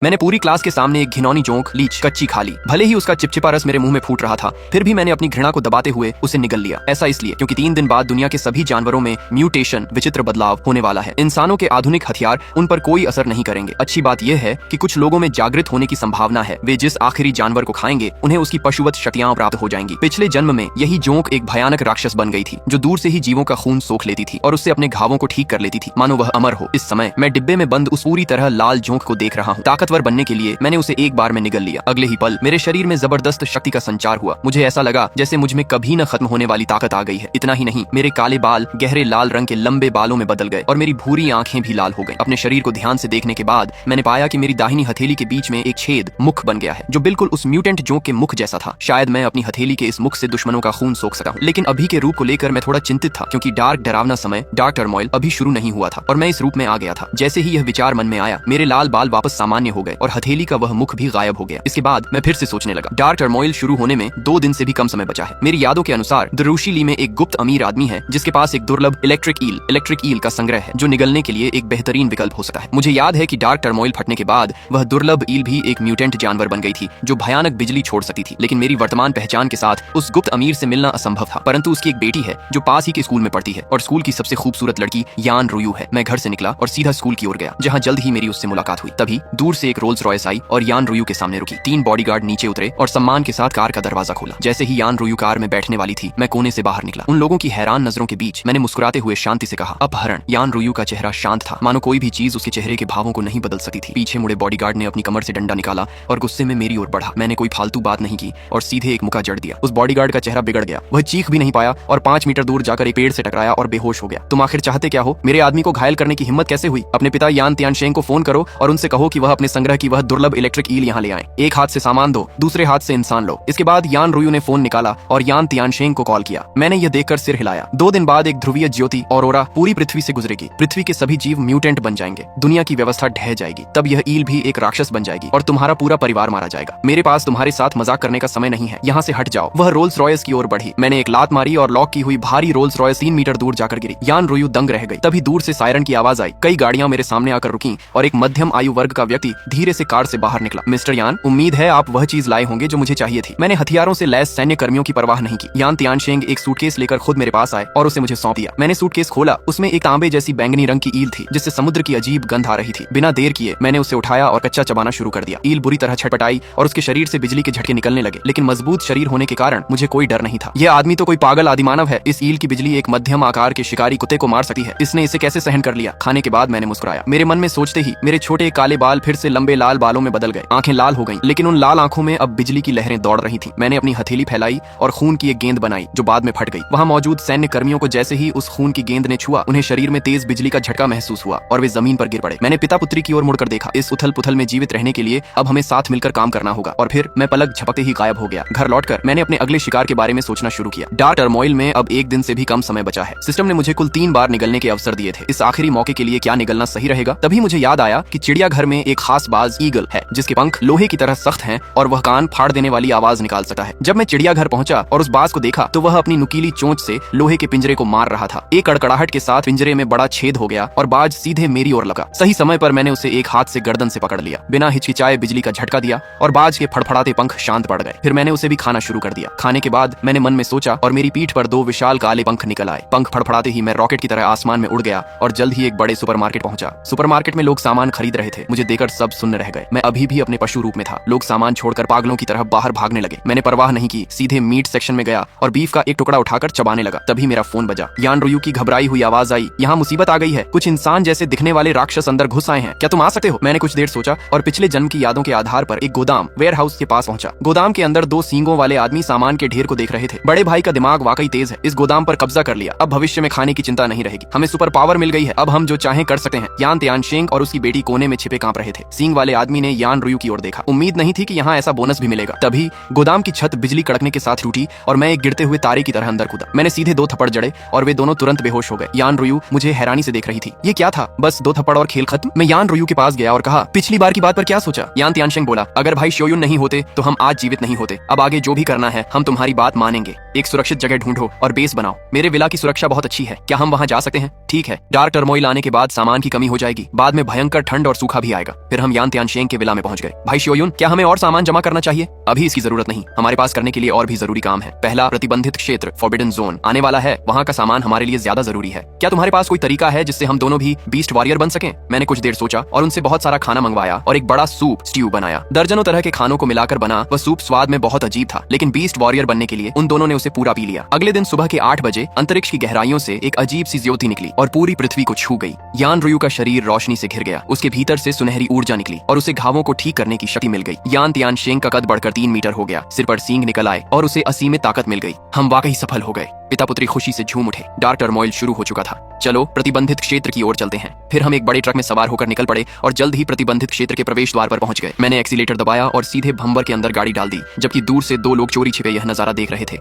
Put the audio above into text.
मैंने पूरी क्लास के सामने एक घिनौनी जोंक लीच कच्ची खा ली। भले ही उसका चिपचिपा रस मेरे मुंह में फूट रहा था, फिर भी मैंने अपनी घृणा को दबाते हुए उसे निगल लिया। ऐसा इसलिए क्योंकि 3 दिन बाद दुनिया के सभी जानवरों में म्यूटेशन विचित्र बदलाव होने वाला है। इंसानों के आधुनिक हथियार उन पर कोई असर नहीं करेंगे। अच्छी बात यह है कि कुछ लोगों में जागृत होने की संभावना है। वे जिस आखिरी जानवर को खाएंगे उन्हें उसकी पशुवत शक्तियां प्राप्त हो जाएंगी। पिछले जन्म में यही जोंक एक भयानक राक्षस बन गई थी जो दूर से ही जीवों का खून सोख लेती थी और उससे अपने घावों को ठीक कर लेती थी, मानो वह अमर हो। इस समय मैं डिब्बे में बंद उस पूरी तरह लाल जोंक को देख रहा हूँ। ताकतवर बनने के लिए मैंने उसे एक बार में निगल लिया। अगले ही पल मेरे शरीर में जबरदस्त शक्ति का संचार हुआ। मुझे ऐसा लगा जैसे मुझ में कभी न खत्म होने वाली ताकत आ गई है। इतना ही नहीं, मेरे काले बाल गहरे लाल रंग के लंबे बालों में बदल गए और मेरी भूरी आंखें भी लाल हो गईं। अपने शरीर को ध्यान से देखने के बाद मैंने पाया कि मेरी दाहिनी हथेली के बीच में एक छेद मुख बन गया है जो बिल्कुल उस म्यूटेंट जोंक के मुख जैसा था। शायद मैं अपनी हथेली के इस मुख से दुश्मनों का खून सोख सका हूँ। लेकिन अभी के रूप को लेकर मैं थोड़ा चिंतित था क्योंकि डार्क डरावना समय डार्क टर्मोइल अभी शुरू नहीं हुआ था और मैं इस रूप में आ गया था। जैसे ही यह विचार मन में आया, मेरे लाल बाल वापस सामान्य हो गए और हथेली का वह मुख भी गायब हो गया। इसके बाद मैं फिर से सोचने लगा। डार्क टर्मोइल शुरू होने में 2 दिन से भी कम समय बचा है। मेरी यादों के अनुसार दरूशीली में एक गुप्त अमीर आदमी है जिसके पास एक दुर्लभ इलेक्ट्रिक ईल का संग्रह है जो निगलने के लिए एक बेहतरीन विकल्प हो सकता है। मुझे याद है कि डार्क टर्मोइल फटने के बाद वह दुर्लभ ईल भी एक म्यूटेंट जानवर बन गई थी जो भयानक बिजली छोड़ सकती थी। लेकिन मेरी वर्तमान पहचान के साथ उस गुप्त अमीर से मिलना असंभव था। परंतु उसकी एक बेटी है जो पास ही के स्कूल में पढ़ती है और स्कूल की सबसे खूबसूरत लड़की यान रुयू है। मैं घर से निकला और सीधा स्कूल की ओर गया जहाँ जल्द ही मेरी उससे मुलाकात हुई। तभी दूर से एक रोल्स रॉयस आई और यान रुयू के सामने रुकी। 3 बॉडीगार्ड नीचे उतरे और सम्मान के साथ कार का दरवाजा खोला। जैसे ही यान रुयू कार में बैठने वाली थी, मैं कोने से बाहर निकला। उन लोगों की हैरान नजरों के बीच मैंने मुस्कुराते हुए शांति से कहा, अपहरण। यान रुयू का चेहरा शांत था, मानो कोई भी चीज उसके चेहरे के भावों को नहीं बदल सकती थी। पीछे मुड़े बॉडीगार्ड ने अपनी कमर से डंडा निकाला और गुस्से में मेरी ओर बढ़ा। मैंने कोई फालतू बात नहीं की और सीधे एक मुक्का जड़ दिया। उस बॉडीगार्ड का चेहरा बिगड़ गया। वह चीख भी नहीं पाया और 5 मीटर दूर जाकर एक पेड़ से टकराया और बेहोश हो गया। तुम आखिर चाहते क्या हो? मेरे आदमी को घायल करने की हिम्मत कैसे हुई? अपने पिता यान तियानशेंग को फोन करो और उनसे कहो कि वह अपने संग्रह की वह दुर्लभ इलेक्ट्रिक ईल यहाँ ले आए। एक हाथ से सामान दो, दूसरे हाथ से इंसान लो। इसके बाद यान रुयू ने फोन निकाला और यान तियानशेंग को कॉल किया। मैंने यह देखकर सिर हिलाया। 2 दिन बाद एक ध्रुवीय ज्योति ऑरोरा पूरी पृथ्वी से गुजरेगी। पृथ्वी के सभी जीव म्यूटेंट बन जाएंगे। दुनिया की व्यवस्था ढह जाएगी। तब यह ईल भी एक राक्षस बन जाएगी और तुम्हारा पूरा परिवार मारा जाएगा। मेरे पास तुम्हारे साथ मजाक करने का समय नहीं है। यहाँ से हट जाओ। वह रोल्स रॉयस की ओर बढ़ी। मैंने एक लात मारी और लॉक की हुई भारी रोल्स रॉयस 3 मीटर दूर जाकर गिरी। यान रुयू दंग रह गई। तभी दूर से सायरन की आवाज आई। कई गाड़ियां मेरे सामने आकर रुकी और एक मध्यम आयु वर्ग का व्यक्ति धीरे से कार से बाहर निकला। मिस्टर यान, उम्मीद है आप वह चीज लाए होंगे जो मुझे चाहिए थी। मैंने हथियारों से लैस सैन्य कर्मियों की परवाह नहीं की। यान तियानशेंग एक सूटकेस लेकर खुद मेरे पास आए और उसे मुझे सौंप दिया। मैंने सूटकेस खोला। उसमें एक तांबे जैसी बैंगनी रंग की ईल थी जिससे समुद्र की अजीब गंध आ रही थी। बिना देर किए मैंने उसे उठाया और कच्चा चबाना शुरू कर दिया। ईल बुरी तरह छटपटाई और उसके शरीर से बिजली के झटके निकलने लगे, लेकिन मजबूत शरीर होने के कारण मुझे कोई डर नहीं था। यह आदमी तो कोई पागल आदिमानव है। इस ईल की बिजली एक मध्यम आकार के शिकारी कुत्ते को मार सकती है। इसने इसे कैसे सहन कर लिया? खाने के बाद मैंने मुस्कुराया। मेरे मन में सोचते ही मेरे छोटे काले बाल फिर से लंबे लाल बालों में बदल गए। आंखें लाल हो गईं, लेकिन उन लाल आंखों में अब बिजली की लहरें दौड़ रही थीं। मैंने अपनी हथेली फैलाई और खून की एक गेंद बनाई जो बाद में फट गई। वहां मौजूद सैन्य कर्मियों को जैसे ही उस खून की गेंद ने छुआ, उन्हें शरीर में तेज बिजली का झटका महसूस हुआ और वे जमीन पर गिर पड़े। मैंने पिता पुत्री की ओर मुड़कर देखा। इस उथल पुथल में जीवित रहने के लिए अब हमें साथ मिलकर काम करना होगा। और फिर मैं पलक झपकते ही गायब हो गया। घर लौटकर मैंने अपने अगले शिकार के बारे में सोचना शुरू किया। डार्क टर्मोइल में अब 1 दिन से भी कम समय बचा है। सिस्टम ने मुझे कुल 3 बार निगलने के अवसर दिए थे। इस आखिरी मौके के लिए क्या निगलना सही रहेगा? तभी मुझे याद आया कि चिड़ियाघर में एक खास बाज ईगल है जिसके पंख लोहे की तरह सख्त हैं और वह कान फाड़ देने वाली आवाज निकाल सकता है। जब मैं चिड़ियाघर पहुंचा और उस बाज को देखा तो वह अपनी नुकीली चोंच से लोहे के पिंजरे को मार रहा था। एक कड़कड़ाहट के साथ पिंजरे में बड़ा छेद हो गया और बाज सीधे मेरी ओर लगा। सही समय पर मैंने उसे एक हाथ से गर्दन से पकड़ लिया। बिना हिचकिचाए बिजली का झटका दिया और बाज के फड़फड़ाते पंख शांत पड़ गए। फिर मैंने उसे भी खाना शुरू कर दिया। खाने के बाद मैंने मन में सोचा और मेरी पीठ पर 2 विशाल काले पंख निकल आए। पंख फड़फड़ाते ही मैं रॉकेट की तरह आसमान में उड़ गया और जल्द ही एक बड़े सुपरमार्केट पहुंचा। सुपरमार्केट में लोग सामान खरीद रहे थे। मुझे देखकर सब सुन्न रह गए। मैं अभी भी अपने पशु रूप में था। लोग सामान छोड़कर पागलों की तरह बाहर भागने लगे। मैंने परवाह नहीं की, सीधे मीट सेक्शन में गया और बीफ का एक टुकड़ा उठाकर चबाने लगा। तभी मेरा फोन बजा। यान रुयू की घबराई हुई आवाज आई, यहाँ मुसीबत आ गई है। कुछ इंसान जैसे दिखने वाले राक्षस अंदर घुस आए हैं। क्या तुम आ सकते हो? मैंने कुछ देर सोचा और पिछले जन्म की यादों के आधार पर एक गोदाम वेयर हाउस के पास पहुंचा। गोदाम के अंदर 2 सींगों वाले आदमी सामान के ढेर को देख रहे थे। बड़े भाई का दिमाग वाकई तेज है। इस गोदाम पर कब्जा कर लिया। अब भविष्य में खाने की चिंता नहीं रहेगी। हमें सुपर पावर मिल गई है। अब हम जो चाहें कर सकते हैं। यान तियानशेंग और उसकी बेटी कोने में छिपे कांप रहे थे। सींग वाले आदमी ने यान रुयू की ओर देखा। उम्मीद नहीं थी कि यहाँ ऐसा बोनस भी मिलेगा। तभी गोदाम की छत बिजली कड़कने के साथ टूटी और मैं एक गिरते हुए तारे की तरह अंदर कूदा। मैंने सीधे 2 थप्पड़ जड़े और वे दोनों तुरंत बेहोश हो गए। यान रुयू मुझे हैरानी से देख रही थी। ये क्या था? बस 2 थप्पड़ और खेल खत्म। मैं यान रुयू के पास गया और कहा, पिछली बार की बात पर क्या सोचा? यान तियानशेंग बोला, अगर भाई शोयुन नहीं होते तो हम आज जीवित नहीं होते। अब आगे जो भी करना है हम तुम्हारी बात मानेंगे। एक सुरक्षित जगह ढूंढो और बेस बनाओ। मेरे विला की सुरक्षा बहुत अच्छी है। क्या हम वहाँ जा सकते हैं? ठीक है। डार्क टर्मोइल आने के बाद सामान की कमी हो जाएगी। बाद में भयंकर ठंड और सूखा भी आएगा। फिर हम हम यान त्यानशेंग के विला में पहुंच गए। भाई शियोयुन, क्या हमें और सामान जमा करना चाहिए? अभी इसकी जरूरत नहीं, हमारे पास करने के लिए और भी जरूरी काम है। पहला, प्रतिबंधित क्षेत्र फॉरबिडन जोन आने वाला है, वहाँ का सामान हमारे लिए ज्यादा जरूरी है। क्या तुम्हारे पास कोई तरीका है जिससे हम दोनों भी बीस्ट वॉरियर बन सकें? मैंने कुछ देर सोचा और उनसे बहुत सारा खाना मंगवाया और एक बड़ा सूप स्ट्यू बनाया। दर्जनों तरह के खानों को मिलाकर बना वह सूप स्वाद में बहुत अजीब था, लेकिन बीस्ट वॉरियर बनने के लिए उन दोनों ने उसे पूरा पी लिया। अगले दिन सुबह के 8 बजे अंतरिक्ष की गहराइयों से एक अजीब सी ज्योति निकली और पूरी पृथ्वी को छू गई। यान रुयु का शरीर रोशनी से घिर गया, उसके भीतर से सुनहरी ऊर्जा निकली और उसे घावों को ठीक करने की शक्ति मिल गई। यान त्यानशेंग का कद बढ़कर 3 मीटर हो गया, सिर पर सींग निकल आए और उसे असीमित ताकत मिल गई। हम वाकई सफल हो गए। पिता पुत्री खुशी से झूम उठे। डार्क टर्मोइल शुरू हो चुका था। चलो प्रतिबंधित क्षेत्र की ओर चलते हैं। फिर हम एक बड़े ट्रक में सवार होकर निकल पड़े और जल्द ही प्रतिबंधित क्षेत्र के प्रवेश द्वार पर पहुंच गए। मैंने एक्सीलेटर दबाया और सीधे भंवर के अंदर गाड़ी डाल दी, जबकि दूर से 2 लोग चोरी छिपे यह नजारा देख रहे थे।